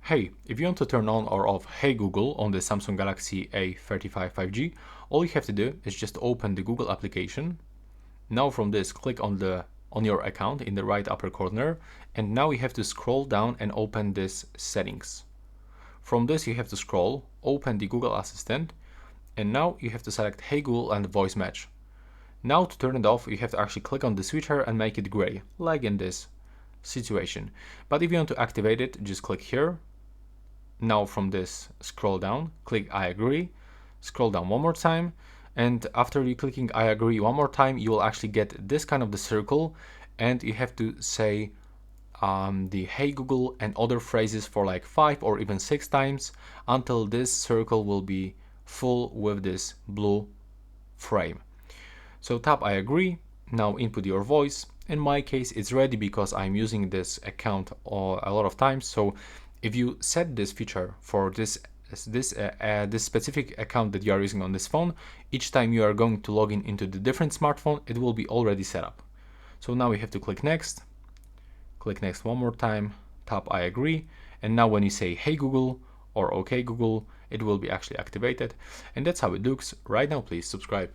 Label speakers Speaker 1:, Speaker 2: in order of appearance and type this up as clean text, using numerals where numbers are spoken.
Speaker 1: Hey, if you want to turn on or off Hey Google on the Samsung Galaxy A35 5G, all you have to do is just open the Google application. Now from this, click on your account in the right upper corner, and now you have to scroll down and open this settings. From this you have to scroll, open the Google Assistant, and now you have to select Hey Google and voice match. Now to turn it off, you have to actually click on the switcher and make it gray, like in this situation. But if you want to activate it, just click here. Now from this, scroll down, click I agree, scroll down one more time, and after you clicking I agree one more time, you will actually get this kind of the circle, and you have to say the Hey Google and other phrases for like 5 or even 6 times until this circle will be full with this blue frame. So tap I agree, now input your voice. In my case it's ready because I'm using this account a lot of times, so if you set this feature for this specific account that you are using on this phone, each time you are going to log in into the different smartphone, it will be already set up. So now we have to click next one more time, tap I agree, and now when you say Hey Google or OK Google, it will be actually activated, and that's how it looks. Right now, please subscribe.